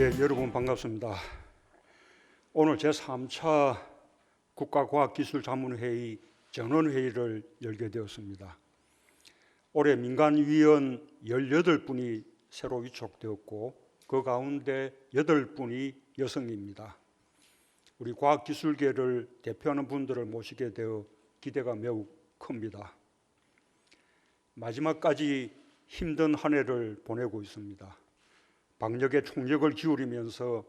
여러분 반갑습니다. 오늘 제3차 국가과학기술자문회의 전원회의를 열게 되었습니다. 올해 민간위원 18분이 새로 위촉되었고 그 가운데 8분이 여성입니다. 우리 과학기술계를 대표하는 분들을 모시게 되어 기대가 매우 큽니다. 마지막까지 힘든 한 해를 보내고 있습니다. 방역에 총력을 기울이면서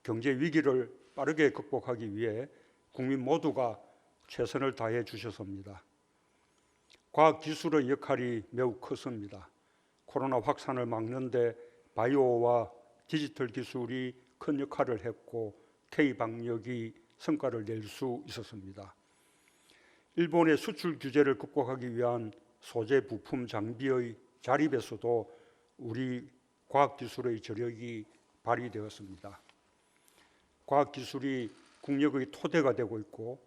경제 위기를 빠르게 극복하기 위해 국민 모두가 최선을 다해 주셨습니다. 과학기술의 역할이 매우 컸습니다. 코로나 확산을 막는 데 바이오와 디지털 기술이 큰 역할을 했고 K방역이 성과를 낼 수 있었습니다. 일본의 수출 규제를 극복하기 위한 소재, 부품, 장비의 자립에서도 우리 과학기술의 저력이 발휘되었습니다. 과학기술이 국력의 토대가 되고 있고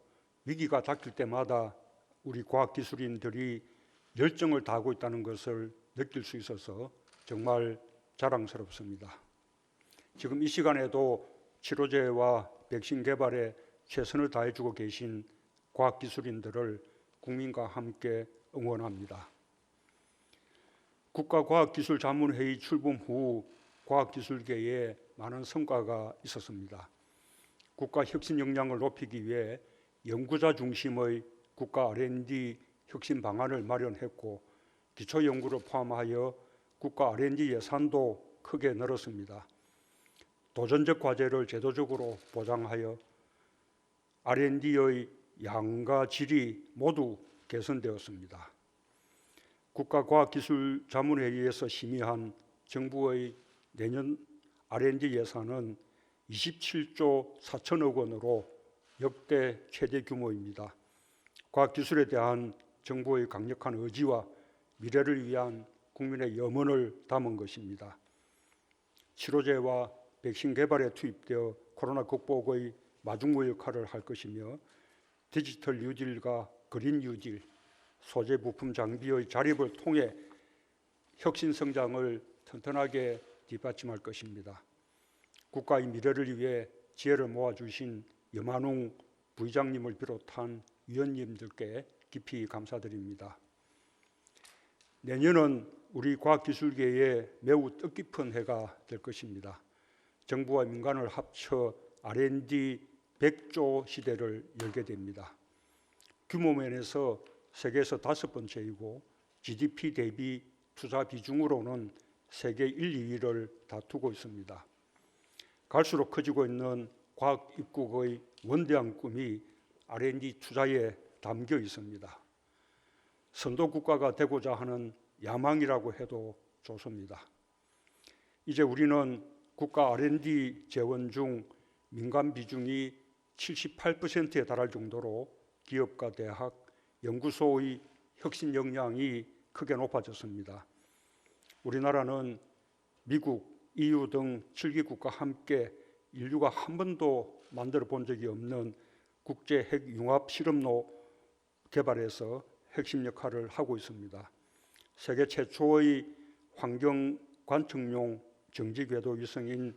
위기가 닥칠 때마다 우리 과학기술인들이 열정을 다하고 있다는 것을 느낄 수 있어서 정말 자랑스럽습니다. 지금 이 시간에도 치료제와 백신 개발에 최선을 다해주고 계신 과학기술인들을 국민과 함께 응원합니다. 국가과학기술자문회의 출범 후 과학기술계에 많은 성과가 있었습니다. 국가 혁신 역량을 높이기 위해 연구자 중심의 국가 R&D 혁신 방안을 마련했고 기초연구를 포함하여 국가 R&D 예산도 크게 늘었습니다. 도전적 과제를 제도적으로 보장하여 R&D의 양과 질이 모두 개선되었습니다. 국가과학기술자문회의에서 심의한 정부의 내년 R&D 예산은 27조 4천억 원으로 역대 최대 규모입니다. 과학기술에 대한 정부의 강력한 의지와 미래를 위한 국민의 염원을 담은 것입니다. 치료제와 백신 개발에 투입되어 코로나 극복의 마중무 역할을 할 것이며 디지털 뉴딜과 그린 뉴딜, 소재 부품 장비의 자립을 통해 혁신 성장을 튼튼하게 뒷받침할 것입니다. 국가의 미래를 위해 지혜를 모아주신 염한웅 부의장님을 비롯한 위원님들께 깊이 감사드립니다. 내년은 우리 과학기술계에 매우 뜻깊은 해가 될 것입니다. 정부와 민간을 합쳐 R&D 100조 시대를 열게 됩니다. 규모 면에서 세계에서 5번째이고 GDP 대비 투자 비중으로는 세계 1, 2위를 다투고 있습니다. 갈수록 커지고 있는 과학 입국의 원대한 꿈이 R&D 투자에 담겨 있습니다. 선도 국가가 되고자 하는 야망이라고 해도 좋습니다. 이제 우리는 국가 R&D 재원 중 민간 비중이 78%에 달할 정도로 기업과 대학, 연구소의 혁신 역량이 크게 높아졌습니다. 우리나라는 미국, EU 등 7개국과 함께 인류가 한 번도 만들어 본 적이 없는 국제 핵융합 실험로 개발에서 핵심 역할을 하고 있습니다. 세계 최초의 환경 관측용 정지궤도 위성인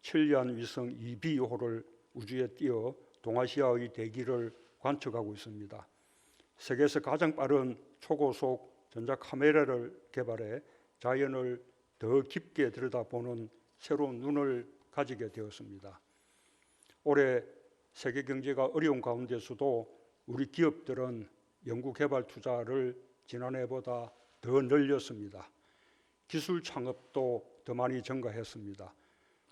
천리안 위성 2B호를 우주에 띄워 동아시아의 대기를 관측하고 있습니다. 세계에서 가장 빠른 초고속 전자카메라를 개발해 자연을 더 깊게 들여다보는 새로운 눈을 가지게 되었습니다. 올해 세계 경제가 어려운 가운데서도 우리 기업들은 연구개발 투자를 지난해보다 더 늘렸습니다. 기술 창업도 더 많이 증가했습니다.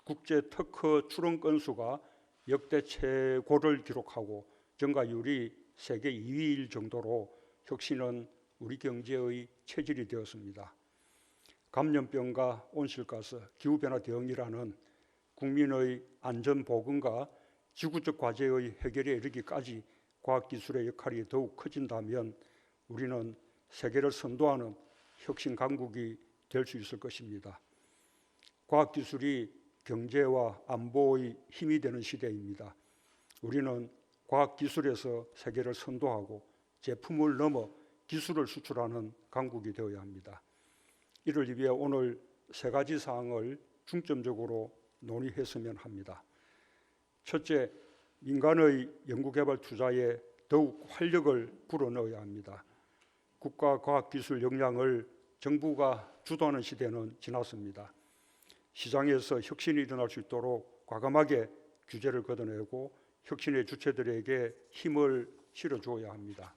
국제 특허 출원 건수가 역대 최고를 기록하고 증가율이 세계 2위일 정도로 혁신은 우리 경제의 체질이 되었습니다. 감염병과 온실가스, 기후변화 대응이라는 국민의 안전보건과 지구적 과제의 해결에 이르기까지 과학기술의 역할이 더욱 커진다면 우리는 세계를 선도하는 혁신 강국이 될 수 있을 것입니다. 과학기술이 경제와 안보의 힘이 되는 시대입니다. 우리는 과학기술에서 세계를 선도하고 제품을 넘어 기술을 수출하는 강국이 되어야 합니다. 이를 위해 오늘 3가지 사항을 중점적으로 논의했으면 합니다. 첫째, 민간의 연구개발 투자에 더욱 활력을 불어넣어야 합니다. 국가 과학기술 역량을 정부가 주도하는 시대는 지났습니다. 시장에서 혁신이 일어날 수 있도록 과감하게 규제를 걷어내고 혁신의 주체들에게 힘을 실어주어야 합니다.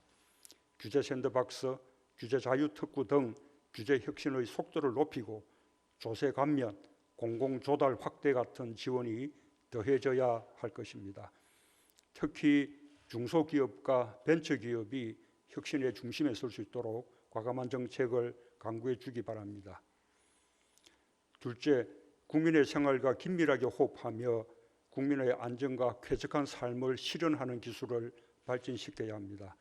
규제 샌드박스, 규제 자유특구 등 규제 혁신의 속도를 높이고 조세 감면, 공공조달 확대 같은 지원이 더해져야 할 것입니다. 특히 중소기업과 벤처기업이 혁신의 중심에 설 수 있도록 과감한 정책을 강구해 주기 바랍니다. 둘째, 국민의 생활과 긴밀하게 호흡하며 국민의 안전과 쾌적한 삶을 실현하는 기술을 발전시켜야 합니다.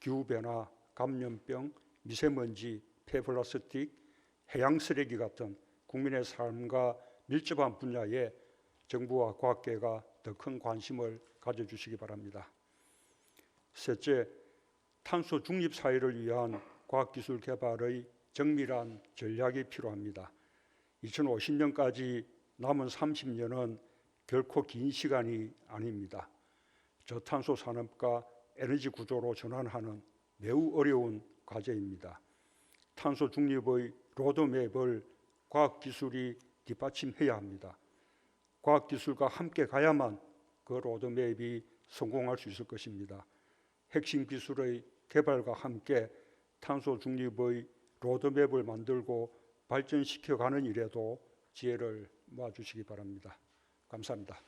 기후변화, 감염병, 미세먼지, 폐플라스틱, 해양 쓰레기 같은 국민의 삶과 밀접한 분야에 정부와 과학계가 더 큰 관심을 가져주시기 바랍니다. 셋째, 탄소 중립 사회를 위한 과학기술 개발의 정밀한 전략이 필요합니다. 2050년까지 남은 30년은 결코 긴 시간이 아닙니다. 저탄소 산업과 에너지 구조로 전환하는 매우 어려운 과제입니다. 탄소 중립의 로드맵을 과학기술이 뒷받침해야 합니다. 과학기술과 함께 가야만 그 로드맵이 성공할 수 있을 것입니다. 핵심 기술의 개발과 함께 탄소 중립의 로드맵을 만들고 발전시켜가는 일에도 지혜를 모아주시기 바랍니다. 감사합니다.